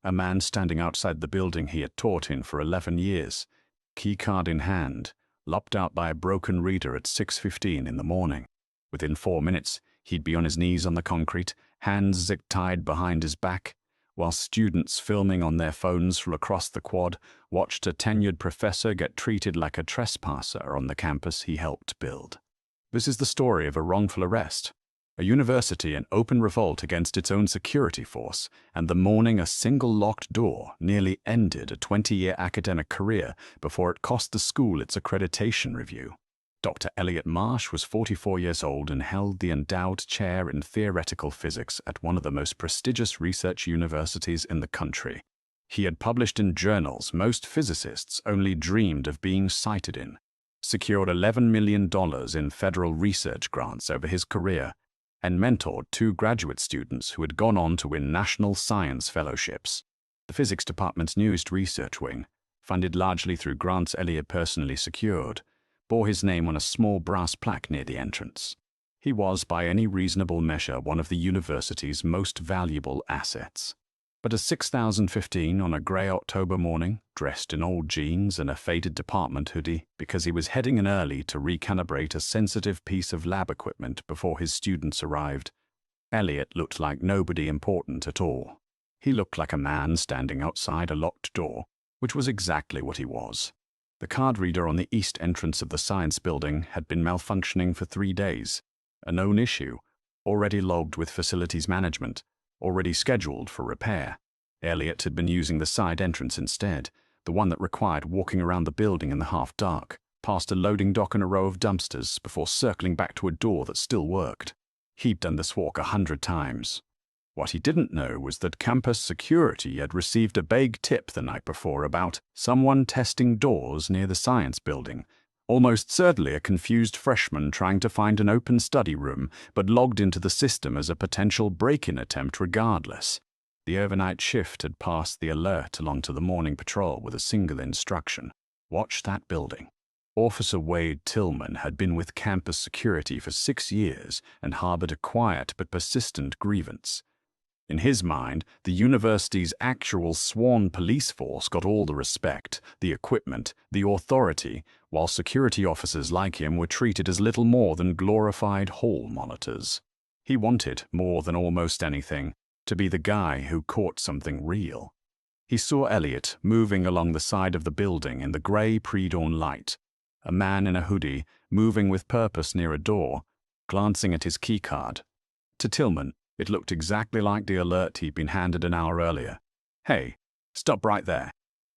a man standing outside the building he had taught in for 11 years, keycard in hand, lopped out by a broken reader at 6:15 in the morning. Within 4 minutes, he'd be on his knees on the concrete, hands zip-tied behind his back, while students filming on their phones from across the quad watched a tenured professor get treated like a trespasser on the campus he helped build. This is the story of a wrongful arrest, a university in open revolt against its own security force, and the morning a single locked door nearly ended a 20-year academic career before it cost the school its accreditation review. Dr. Elliot Marsh was 44 years old and held the endowed chair in theoretical physics at one of the most prestigious research universities in the country. He had published in journals most physicists only dreamed of being cited in, secured $11 million in federal research grants over his career, and mentored 2 graduate students who had gone on to win national science fellowships. The physics department's newest research wing, funded largely through grants Elliot personally secured, bore his name on a small brass plaque near the entrance. He was, by any reasonable measure, one of the university's most valuable assets. But at 6:15 on a grey October morning, dressed in old jeans and a faded department hoodie because he was heading in early to recalibrate a sensitive piece of lab equipment before his students arrived, Elliot looked like nobody important at all. He looked like a man standing outside a locked door, which was exactly what he was. The card reader on the east entrance of the science building had been malfunctioning for 3 days, a known issue, already logged with facilities management, already scheduled for repair. Elliot had been using the side entrance instead, the one that required walking around the building in the half-dark, past a loading dock and a row of dumpsters before circling back to a door that still worked. He'd done this walk 100 times. What he didn't know was that campus security had received a vague tip the night before about someone testing doors near the science building, almost certainly a confused freshman trying to find an open study room, but logged into the system as a potential break-in attempt regardless. The overnight shift had passed the alert along to the morning patrol with a single instruction: watch that building. Officer Wade Tillman had been with campus security for 6 years and harbored a quiet but persistent grievance. In his mind, the university's actual sworn police force got all the respect, the equipment, the authority, while security officers like him were treated as little more than glorified hall monitors. He wanted, more than almost anything, to be the guy who caught something real. He saw Elliot moving along the side of the building in the grey pre-dawn light, a man in a hoodie moving with purpose near a door, glancing at his keycard. To Tillman, it looked exactly like the alert he'd been handed an hour earlier. "Hey, stop right there,"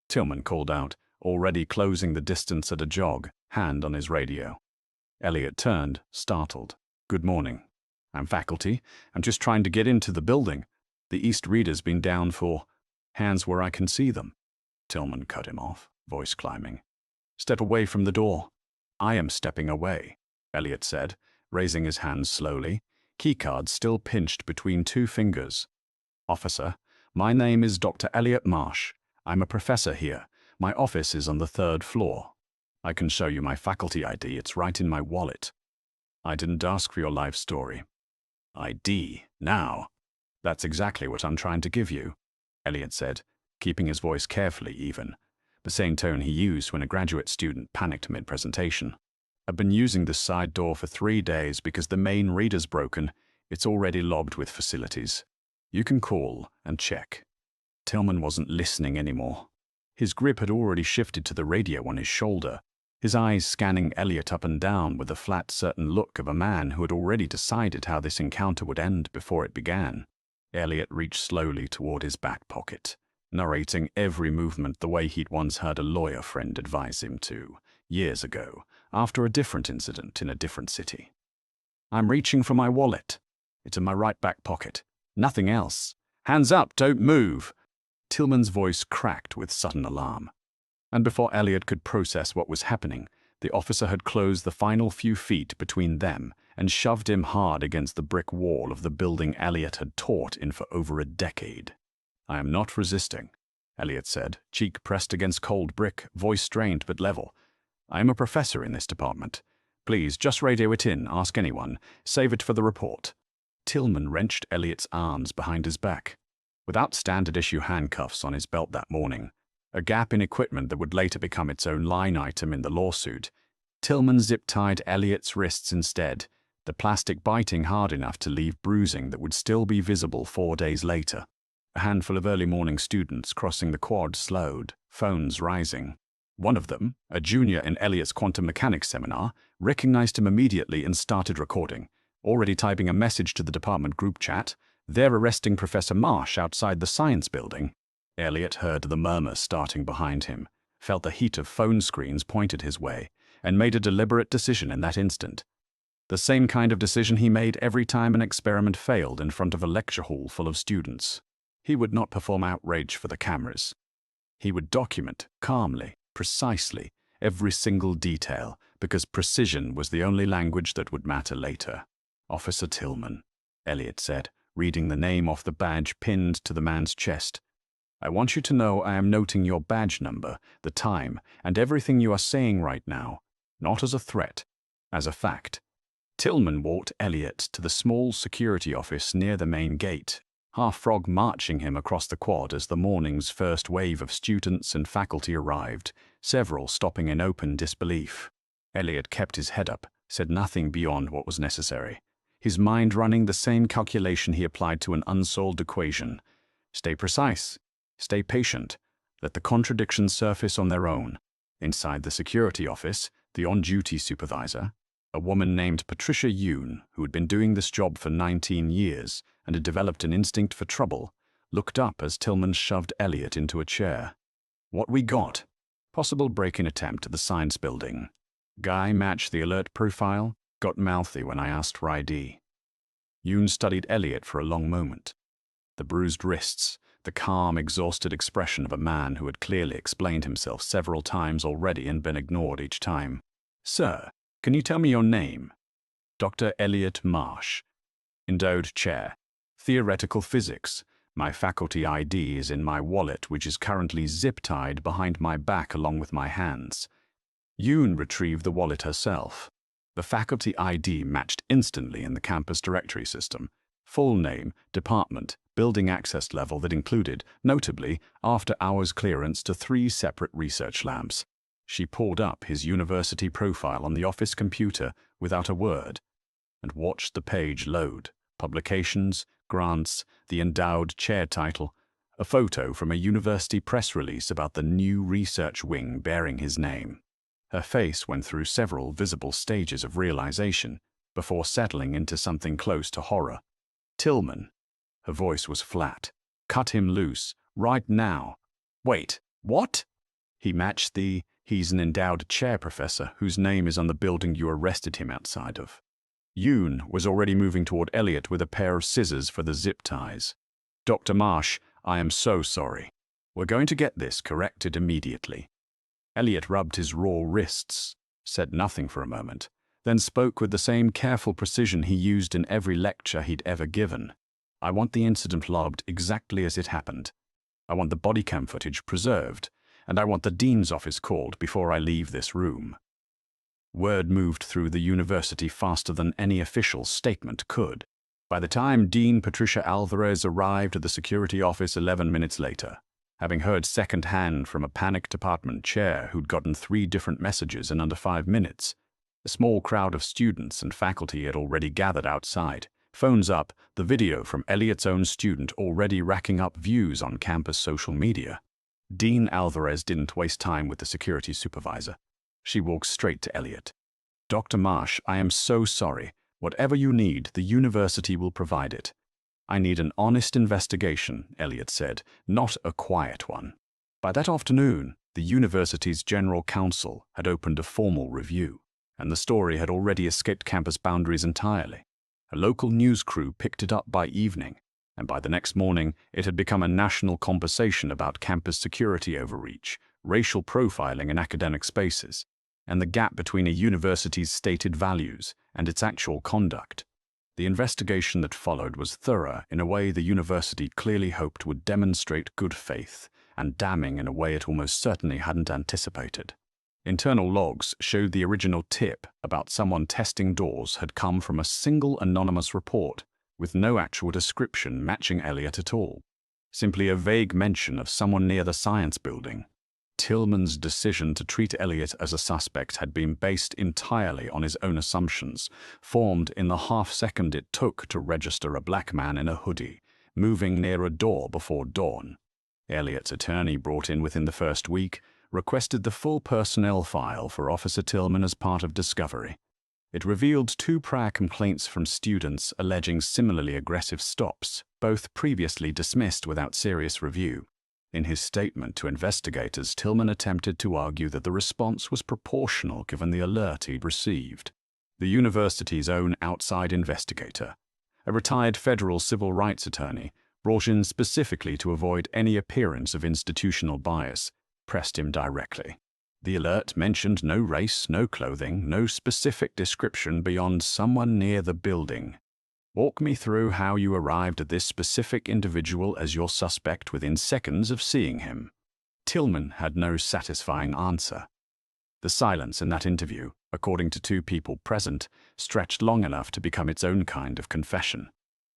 Tillman called out, already closing the distance at a jog, hand on his radio. Elliot turned, startled. "Good morning. I'm faculty. I'm just trying to get into the building. The East Reader's been down for hands where I can see them." Tillman cut him off, voice climbing. "Step away from the door." "I am stepping away," Elliot said, raising his hands slowly, keycard still pinched between 2 fingers. "Officer, my name is Dr. Elliot Marsh. I'm a professor here. My office is on the 3rd floor. I can show you my faculty ID. It's right in my wallet." "I didn't ask for your life story." "ID, now. That's exactly what I'm trying to give you," Elliot said, keeping his voice carefully even, the same tone he used when a graduate student panicked mid-presentation. "I've been using this side door for 3 days because the main reader's broken. It's already lobbed with facilities. You can call and check." Tillman wasn't listening anymore. His grip had already shifted to the radio on his shoulder, his eyes scanning Elliot up and down with the flat, certain look of a man who had already decided how this encounter would end before it began. Elliot reached slowly toward his back pocket, narrating every movement the way he'd once heard a lawyer friend advise him to, years ago, after a different incident in a different city. "I'm reaching for my wallet. It's in my right back pocket. Nothing else. Hands up, don't move." Tillman's voice cracked with sudden alarm. And before Elliot could process what was happening, the officer had closed the final few feet between them and shoved him hard against the brick wall of the building Elliot had taught in for over a decade. "I am not resisting," Elliot said, cheek pressed against cold brick, voice strained but level. "I am a professor in this department. Please, just radio it in, ask anyone. Save it for the report." Tillman wrenched Elliot's arms behind his back. Without standard-issue handcuffs on his belt that morning, a gap in equipment that would later become its own line item in the lawsuit, Tillman zip-tied Elliott's wrists instead, the plastic biting hard enough to leave bruising that would still be visible 4 days later. A handful of early morning students crossing the quad slowed, phones rising. One of them, a junior in Elliott's quantum mechanics seminar, recognized him immediately and started recording, already typing a message to the department group chat. "They're arresting Professor Marsh outside the science building." Elliott heard the murmur starting behind him, felt the heat of phone screens pointed his way, and made a deliberate decision in that instant. The same kind of decision he made every time an experiment failed in front of a lecture hall full of students. He would not perform outrage for the cameras. He would document, calmly, precisely, every single detail, because precision was the only language that would matter later. "Officer Tillman," Elliott said, reading the name off the badge pinned to the man's chest. "I want you to know I am noting your badge number, the time, and everything you are saying right now, not as a threat, as a fact." Tillman walked Elliott to the small security office near the main gate, half-frog marching him across the quad as the morning's first wave of students and faculty arrived, several stopping in open disbelief. Elliott kept his head up, said nothing beyond what was necessary, his mind running the same calculation he applied to an unsolved equation. Stay precise, stay patient, let the contradictions surface on their own. Inside the security office, the on-duty supervisor, a woman named Patricia Yoon, who had been doing this job for 19 years and had developed an instinct for trouble, looked up as Tillman shoved Elliott into a chair. "What we got?" "Possible break-in attempt at the science building. Guy matched the alert profile, got mouthy when I asked for ID." Yoon studied Elliott for a long moment. The bruised wrists, the calm, exhausted expression of a man who had clearly explained himself several times already and been ignored each time. "Sir, can you tell me your name?" "Dr. Elliott Marsh." "Endowed chair. Theoretical physics. My faculty ID is in my wallet, which is currently zip-tied behind my back along with my hands." Yoon retrieved the wallet herself. The faculty ID matched instantly in the campus directory system. Full name, department, building access level that included, notably, after-hours clearance to 3 separate research labs. She pulled up his university profile on the office computer without a word and watched the page load. Publications, grants, the endowed chair title, a photo from a university press release about the new research wing bearing his name. Her face went through several visible stages of realization before settling into something close to horror. "Tillman," her voice was flat, "cut him loose, right now." "Wait, what?" "He matched the, he's an endowed chair professor whose name is on the building you arrested him outside of." Yoon was already moving toward Elliott with a pair of scissors for the zip ties. "Dr. Marsh, I am so sorry. We're going to get this corrected immediately." Elliott rubbed his raw wrists, said nothing for a moment, then spoke with the same careful precision he used in every lecture he'd ever given. "I want the incident logged exactly as it happened. I want the body cam footage preserved, and I want the dean's office called before I leave this room." Word moved through the university faster than any official statement could. By the time Dean Patricia Alvarez arrived at the security office 11 minutes later, having heard second-hand from a panicked department chair who'd gotten 3 different messages in under 5 minutes, a small crowd of students and faculty had already gathered outside, phones up, the video from Elliott's own student already racking up views on campus social media. Dean Alvarez didn't waste time with the security supervisor. She walked straight to Elliott. "Dr. Marsh, I am so sorry. Whatever you need, the university will provide it." "I need an honest investigation," Elliott said, "not a quiet one." By that afternoon, the university's general counsel had opened a formal review, and the story had already escaped campus boundaries entirely. A local news crew picked it up by evening, and by the next morning it had become a national conversation about campus security overreach, racial profiling in academic spaces, and the gap between a university's stated values and its actual conduct. The investigation that followed was thorough in a way the university clearly hoped would demonstrate good faith, and damning in a way it almost certainly hadn't anticipated. Internal logs showed the original tip about someone testing doors had come from a single anonymous report, with no actual description matching Elliott at all. simply a vague mention of someone near the science building. Tillman's decision to treat Elliot as a suspect had been based entirely on his own assumptions, formed in the half-second it took to register a black man in a hoodie, moving near a door before dawn. Elliot's attorney, brought in within the first week, requested the full personnel file for Officer Tillman as part of discovery. It revealed 2 prior complaints from students alleging similarly aggressive stops, both previously dismissed without serious review. In his statement to investigators, Tillman attempted to argue that the response was proportional given the alert he'd received. The university's own outside investigator, a retired federal civil rights attorney, brought in specifically to avoid any appearance of institutional bias, pressed him directly. The alert mentioned no race, no clothing, no specific description beyond someone near the building. Walk me through how you arrived at this specific individual as your suspect within seconds of seeing him. Tillman had no satisfying answer. The silence in that interview, according to 2 people present, stretched long enough to become its own kind of confession.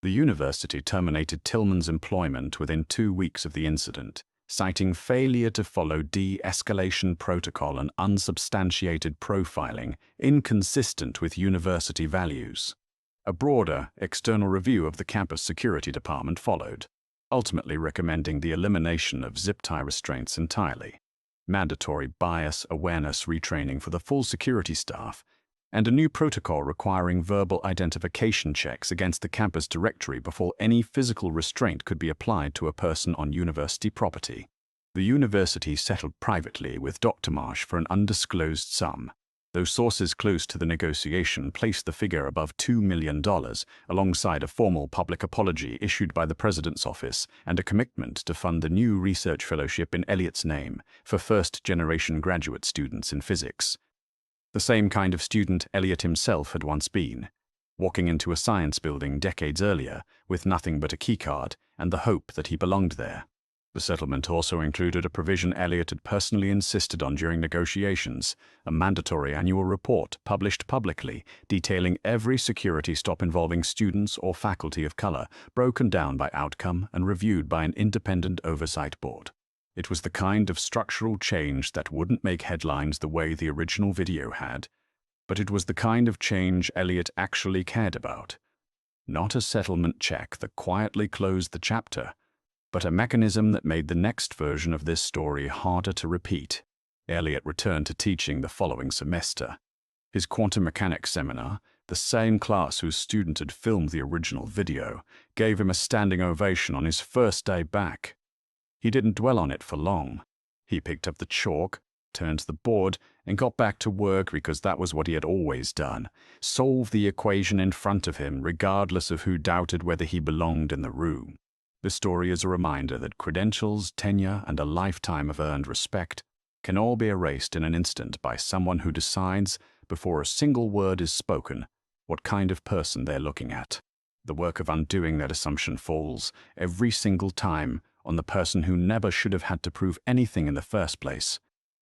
The university terminated Tillman's employment within 2 weeks of the incident, citing failure to follow de-escalation protocol and unsubstantiated profiling inconsistent with university values. A broader, external review of the campus security department followed, ultimately recommending the elimination of zip-tie restraints entirely, mandatory bias awareness retraining for the full security staff, and a new protocol requiring verbal identification checks against the campus directory before any physical restraint could be applied to a person on university property. The university settled privately with Dr. Marsh for an undisclosed sum, though sources close to the negotiation placed the figure above $2 million, alongside a formal public apology issued by the President's office and a commitment to fund the new research fellowship in Elliot's name for first-generation graduate students in physics. The same kind of student Elliot himself had once been, walking into a science building decades earlier with nothing but a keycard and the hope that he belonged there. The settlement also included a provision Elliot had personally insisted on during negotiations, a mandatory annual report published publicly detailing every security stop involving students or faculty of color, broken down by outcome and reviewed by an independent oversight board. It was the kind of structural change that wouldn't make headlines the way the original video had, but it was the kind of change Elliot actually cared about. Not a settlement check that quietly closed the chapter, but a mechanism that made the next version of this story harder to repeat. Elliot returned to teaching the following semester. His quantum mechanics seminar, the same class whose student had filmed the original video, gave him a standing ovation on his first day back. He didn't dwell on it for long. He picked up the chalk, turned to the board, and got back to work because that was what he had always done. Solve the equation in front of him, regardless of who doubted whether he belonged in the room. This story is a reminder that credentials, tenure, and a lifetime of earned respect can all be erased in an instant by someone who decides, before a single word is spoken, what kind of person they're looking at. The work of undoing that assumption falls, every single time, on the person who never should have had to prove anything in the first place.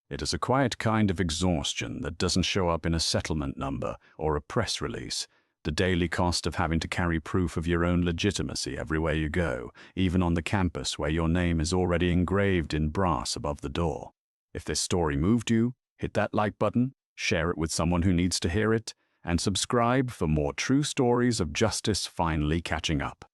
It is a quiet kind of exhaustion that doesn't show up in a settlement number or a press release. The daily cost of having to carry proof of your own legitimacy everywhere you go, even on the campus where your name is already engraved in brass above the door. If this story moved you, hit that like button, share it with someone who needs to hear it, and subscribe for more true stories of justice finally catching up.